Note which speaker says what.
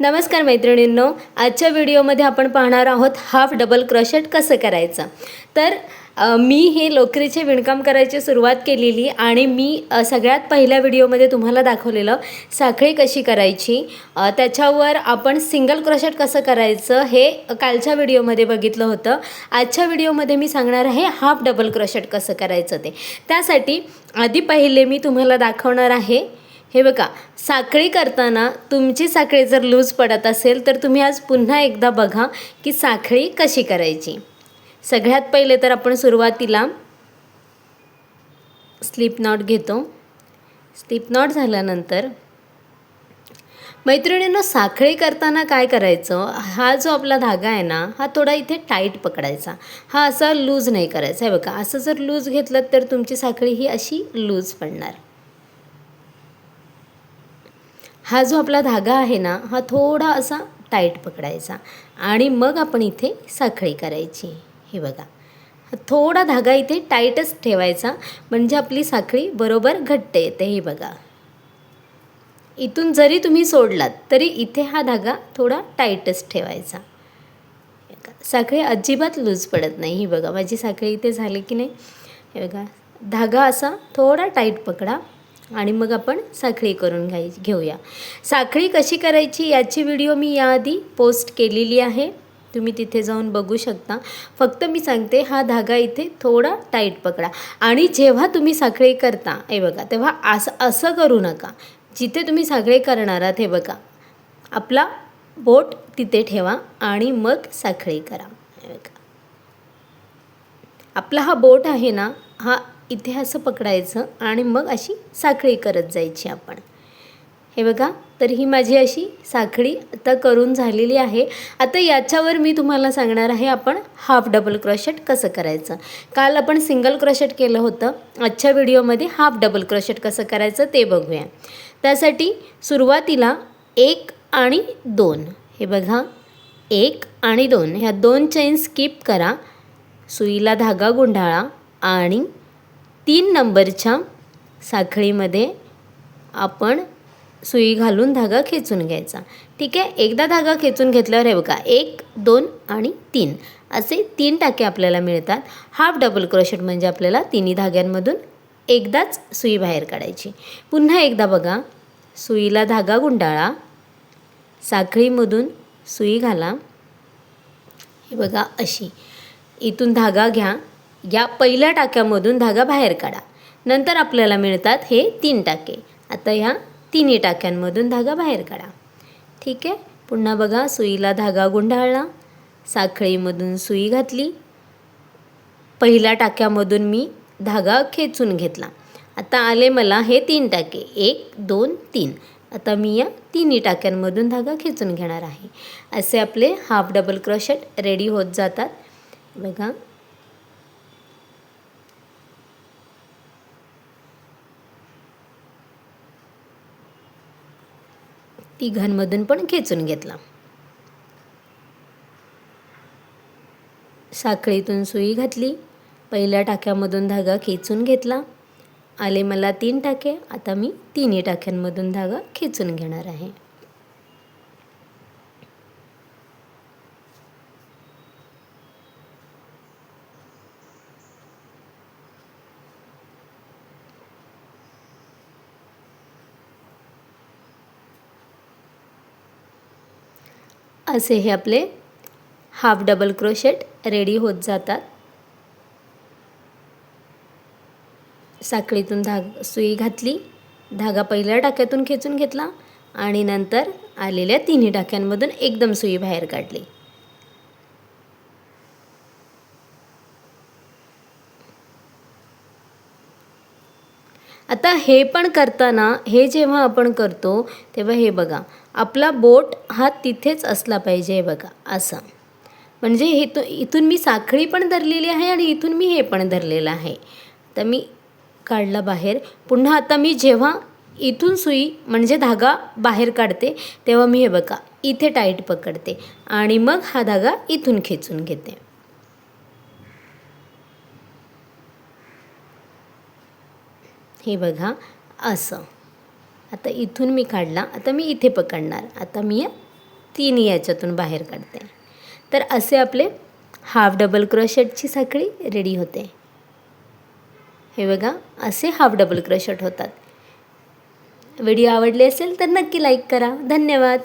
Speaker 1: नमस्कार मैत्रिणींनो, आजच्या व्हिडिओमध्ये आपण पाहणार आहोत हाफ डबल क्रोशेट कसं करायचं। तर मी हे लोकरीचे विणकाम करायची सुरुवात केलेली आणि मी सगळ्यात पहिल्या व्हिडिओमध्ये तुम्हाला दाखवलेलं साखळी कशी करायची, त्याच्यावर आपण सिंगल क्रोशेट कसं करायचं हे कालच्या व्हिडिओमध्ये बघितलं होतं। आजच्या व्हिडिओमध्ये मी सांगणार आहे हाफ डबल क्रोशेट कसं करायचं ते। त्यासाठी आधी पहिले मी तुम्हाला दाखवणार आहे, हे बघा, साखळी करताना तुमची साखळी जर लूज पडत असेल तर तुम्ही आज पुन्हा एकदा बघा की साखळी कशी करायची। सगळ्यात पहिले तर आपण सुरुवातीला स्लिप नॉट घेतो। स्लिप नॉट झाल्यानंतर मैत्रिणींनो, साखळी करताना काय करायचं, हा जो आपला धागा आहे ना, हा थोडा इथे टाईट पकडायचा, हा असा लूज नाही करायचा। हे बघा, असं जर लूज घेतलं तर तुमची साखळी ही अशी लूज पडणार। हा जो आपला धागा आहे ना, हा थोडा असा टाईट पकडायचा आणि मग आपण इथे साखळी करायची। हे बघा, थोडा धागा इथे टाईटच ठेवायचा म्हणजे आपली साखळी बरोबर घट्ट येते। हे बघा, इथून जरी तुम्ही सोडलात तरी इथे हा धागा थोडा टाईटच ठेवायचा। साखळी अजिबात लूज पडत नाही। ही बघा, माझी साखळी इथे झाली की नाही। हे बघा, धागा असा थोडा टाईट पकडा आणि मग आपण साखळी करून घेऊया। साखळी कशी करायची याची व्हिडिओ मी याआधी पोस्ट केलेली आहे, तुम्ही तिथे जाऊन बघू शकता। फक्त मी सांगते, हा धागा इथे थोडा टाईट पकडा आणि जेव्हा तुम्ही साखळी करता, हे बघा, तेव्हा असं करू नका। जिथे तुम्ही साखळी करणार आहात, हे बघा, आपला बोट तिथे ठेवा आणि मग साखळी करा। हे बघा, आपला हा बोट आहे ना, हा इथे असं पकडायचं आणि मग अशी साखळी करत जायची आपण। हे बघा, तर ही माझी अशी साखळी आता करून झालेली आहे। आता याच्यावर मी तुम्हाला सांगणार आहे आपण हाफ डबल क्रोशेट कसं करायचं। काल आपण सिंगल क्रोशेट केलं होतं, आजच्या व्हिडिओमध्ये हाफ डबल क्रोशेट कसं करायचं ते बघूया। त्यासाठी सुरुवातीला 1 आणि 2, हे बघा, 1 आणि 2 ह्या 2 चेन स्किप करा, सुईला धागा गुंडाळा आणि 3 नंबरच्या साखळीमध्ये आपण सुई घालून धागा खेचून घ्यायचा। ठीक आहे, एकदा धागा खेचून घेतल्यावर हे बघा, 1, 2 आणि 3 असे 3 टाके आपल्याला मिळतात। हाफ डबल क्रोशेट म्हणजे आपल्याला तिन्ही धाग्यांमधून एकदाच सुई बाहेर काढायची। पुन्हा एकदा बघा, सुईला धागा गुंडाळा, साखळीमधून सुई घाला, हे बघा अशी, इथून धागा घ्या, या पहिल्या टाक्यामधून धागा बाहेर काढा, नंतर आपल्याला मिळतात हे 3 टाके। आता ह्या तिन्ही टाक्यांमधून धागा बाहेर काढा। ठीक आहे, पुन्हा बघा, सुईला धागा गुंडाळला, साखळीमधून सुई घातली, पहिल्या टाक्यामधून मी धागा खेचून घेतला। आता आले मला हे 3 टाके, 1, 2, 3। आता मी या तिन्ही टाक्यांमधून धागा खेचून घेणार आहे। असे आपले हाफ डबल क्रोशेट रेडी होत जातात। बघा, तिघांमधून पण खेचून घेतला, साखळीतून सुई घातली, पहिल्या टाक्यामधून धागा खेचून घेतला, आले मला 3 टाके। आता मी तिन्ही टाक्यांमधून धागा खेचून घेणार आहे। असे हे आपले हाफ डबल क्रोशेट रेडी होत जातात। साखळीतून सुई घातली, धागा पहिल्या टाक्यातून खेचून घेतला आणि नंतर आलेल्या तिन्ही टाक्यांमधून एकदम सुई बाहेर काढली। आता हे पण करताना, हे जेव्हा आपण करतो तेव्हा हे बघा, आपला बोट हा तिथेच असला पाहिजे। हे बघा, असं, म्हणजे इथून मी साखळी पण धरलेली आहे आणि इथून मी हे पण धरलेलं आहे। तर मी काढला बाहेर। पुन्हा आता मी जेव्हा इथून सुई म्हणजे धागा बाहेर काढते तेव्हा मी हे बघा, इथे टाईट पकडते आणि मग हा धागा इथून खेचून घेते। हे बघा, असं। आता इथून मी काढला, आता मी इथे पकडणार, आता मी 3 याच्यातून बाहेर काढते. तर असे आपले हाफ डबल क्रोशेटची साखळी रेडी होते. हे बघा, असे हाफ डबल क्रोशेट होतात. व्हिडिओ आवडले असेल तर नक्की लाईक करा. धन्यवाद.